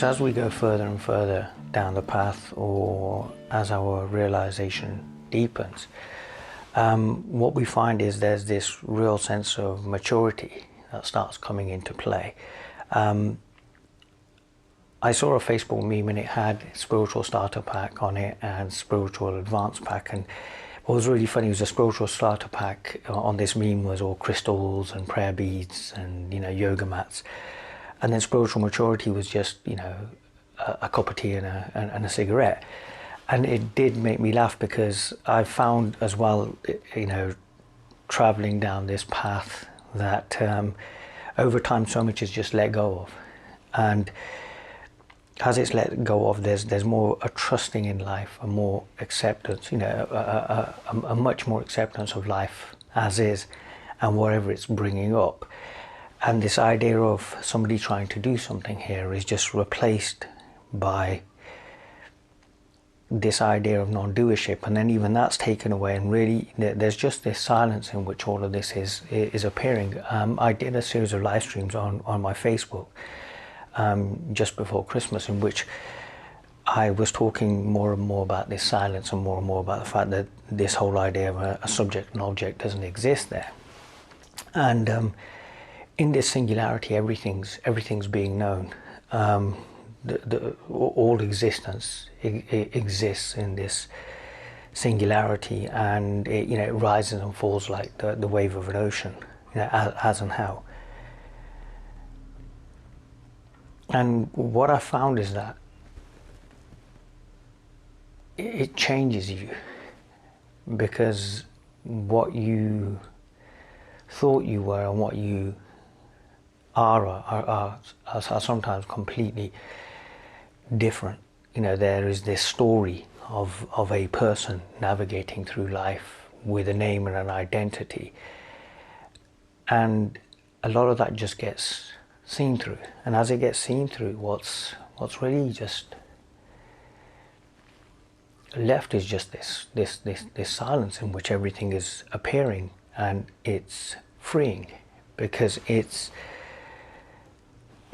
So as we go further and further down the path, or as our realization deepens, what we find is there's this real sense of maturity that starts coming into play. I saw a Facebook meme and it had spiritual starter pack on it and spiritual advance pack, and what was really funny was the spiritual starter pack on this meme was all crystals and prayer beads and yoga mats, and then spiritual maturity was just a cup of tea and a cigarette. And it did make me laugh, because I found as well, traveling down this path, that over time so much is just let go of, and as it's let go of, there's more a trusting in life, a more acceptance, a much more acceptance of life as is and whatever it's bringing up. And this idea of somebody trying to do something here is just replaced by this idea of non-doership, and then even that's taken away, and really there's just this silence in which all of this is appearing. I did a series of live streams on my Facebook just before Christmas, in which I was talking more and more about this silence and more about the fact that this whole idea of a subject and object doesn't exist there. And in this singularity, everything's being known. All existence exists in this singularity, and it rises and falls like the wave of an ocean, as and how. And what I found is that it changes you, because what you thought you were and what you are sometimes completely different. There is this story of a person navigating through life with a name and an identity, and a lot of that just gets seen through. And as it gets seen through, what's really just left is just this silence in which everything is appearing, and it's freeing, because it's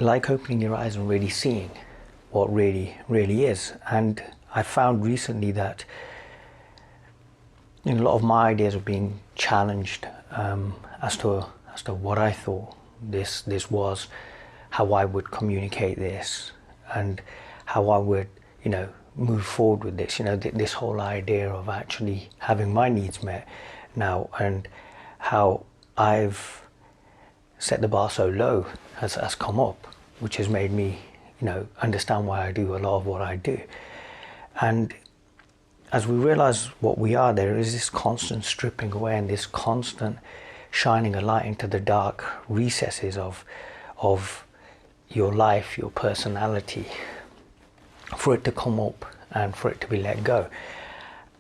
like opening your eyes and really seeing what really is. And I found recently that a lot of my ideas are being challenged as to what I thought this was, how I would communicate this, and how I would move forward with this. This whole idea of actually having my needs met now, and how I've set the bar so low has come up, which has made me understand why I do a lot of what I do. And as we realize what we are, there is this constant stripping away and this constant shining a light into the dark recesses of your life, your personality, for it to come up and for it to be let go.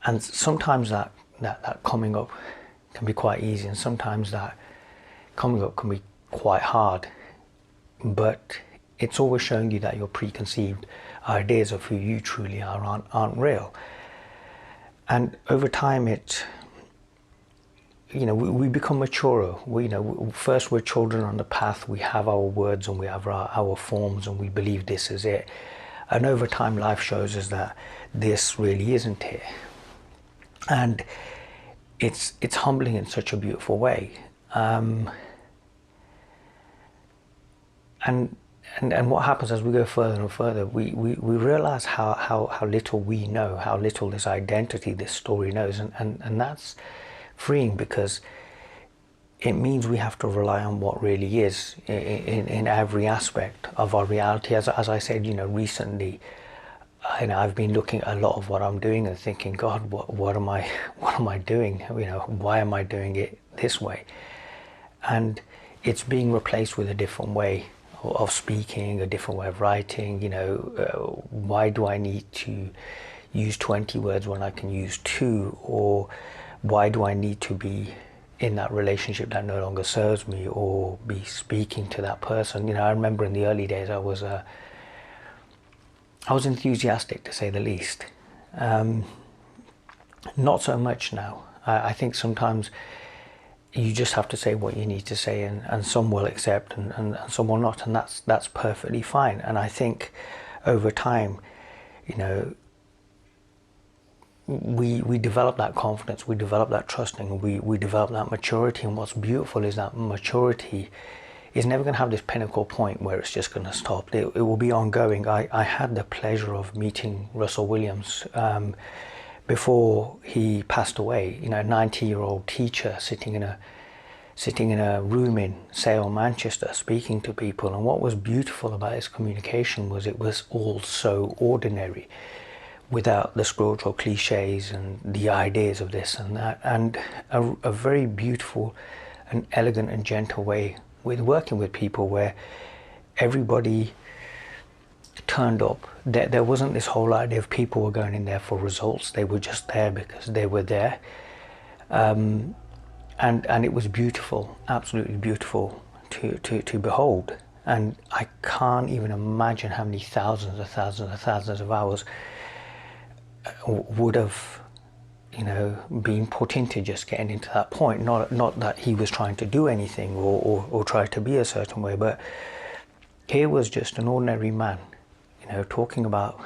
And sometimes that coming up can be quite easy, and sometimes that coming up can be quite hard, but it's always showing you that your preconceived ideas of who you truly are aren't real. And over time we become maturer. First we're children on the path, we have our words and we have our forms, and we believe this is it. And over time life shows us that this really isn't it. And it's humbling in such a beautiful way. And what happens as we go further and further, we realize how little we know, how little this identity, this story knows, and that's freeing, because it means we have to rely on what really is in every aspect of our reality. As I said, recently, I've been looking at a lot of what I'm doing and thinking, God, what am I doing? Why am I doing it this way? And it's being replaced with a different way of speaking, a different way of writing. Why do I need to use 20 words when I can use 2? Or why do I need to be in that relationship that no longer serves me, or be speaking to that person? I remember in the early days I was enthusiastic, to say the least. Not so much now. I think sometimes you just have to say what you need to say, and some will accept and some will not, and that's perfectly fine. And I think over time, you know, we develop that confidence, we develop that trusting, we develop that maturity. And what's beautiful is that maturity is never going to have this pinnacle point where it's just going to stop. It will be ongoing. I had the pleasure of meeting Russell Williams before he passed away. You know, a 90-year-old teacher sitting in a room in Sale, Manchester, speaking to people. And what was beautiful about his communication was it was all so ordinary, without the spiritual cliches and the ideas of this and that, and a very beautiful and elegant and gentle way with working with people, where everybody turned up. There wasn't this whole idea of people were going in there for results. They were just there because they were there. And it was beautiful, absolutely beautiful to behold. And I can't even imagine how many thousands of hours would have, you know, been put into just getting into that point. Not that he was trying to do anything or try to be a certain way, but here was just an ordinary man, you know, talking about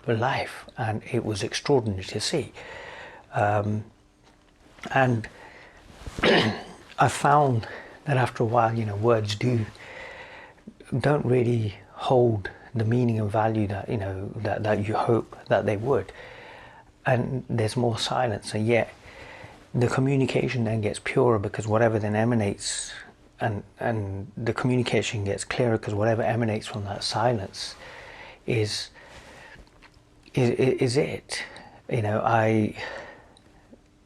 life, and it was extraordinary to see. And I found that after a while, you know, words don't really hold the meaning and value that, you know, that you hope that they would. And there's more silence, and yet the communication then gets purer, because whatever then emanates, and the communication gets clearer, because whatever emanates from that silence is it. You know,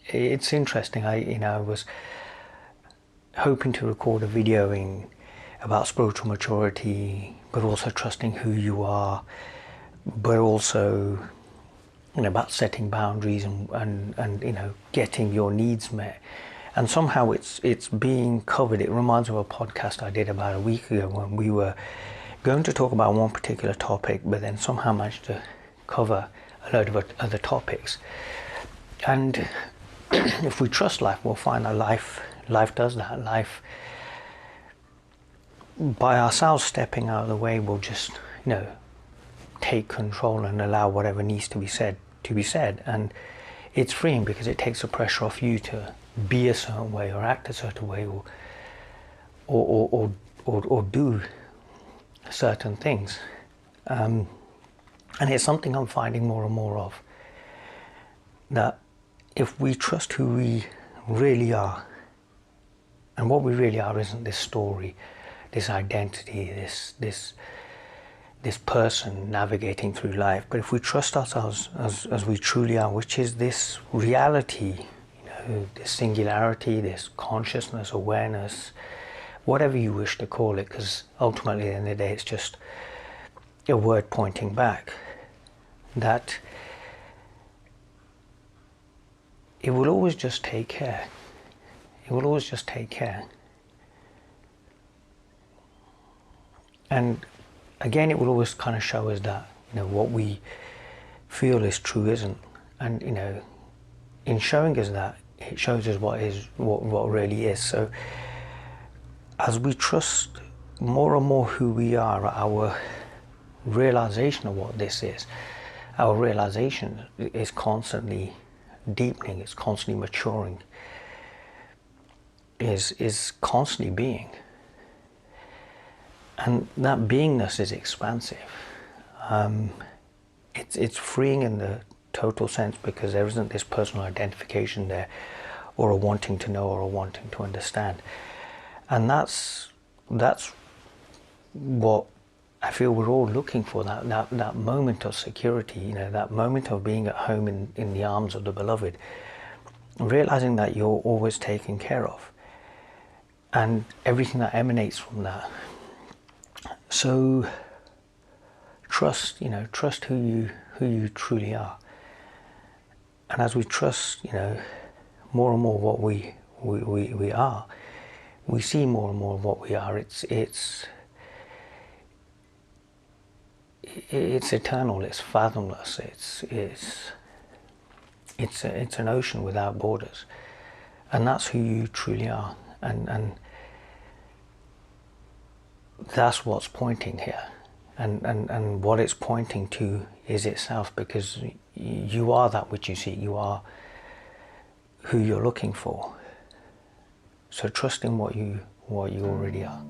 it's interesting. I was hoping to record a video about spiritual maturity, but also trusting who you are, but also, you know, about setting boundaries and you know, getting your needs met. And somehow it's being covered. It reminds me of a podcast I did about a week ago, when we were going to talk about one particular topic, but then somehow managed to cover a load of other topics. And if we trust life, we'll find that life does that. Life, by ourselves stepping out of the way, will just, you know, take control and allow whatever needs to be said to be said. And it's freeing, because it takes the pressure off you to be a certain way or act a certain way or do certain things. And it's something I'm finding more and more of, that if we trust who we really are, and what we really are isn't this story, this identity, this person navigating through life, but if we trust ourselves as we truly are, which is this reality, you know, this singularity, this consciousness, awareness, whatever you wish to call it, because ultimately at the end of the day it's just a word pointing back, that it will always just take care. It will always just take care. And again, it will always kind of show us that, you know, what we feel is true isn't. And, you know, in showing us that, it shows us what really is. So as we trust more and more who we are, our realization of what this is, our realization is constantly deepening, it's constantly maturing, is constantly being. And that beingness is expansive. It's freeing in the total sense, because there isn't this personal identification there, or a wanting to know, or a wanting to understand. And that's what I feel we're all looking for, that moment of security, you know, that moment of being at home in the arms of the beloved, realizing that you're always taken care of, and everything that emanates from that. So trust who you truly are. And as we trust, you know, more and more what we are, we see more and more of what we are. It's eternal, it's fathomless, it's an ocean without borders. And that's who you truly are. And that's what's pointing here. and what it's pointing to is itself, because you are that which you seek. You are who you're looking for. So trust in what you already are.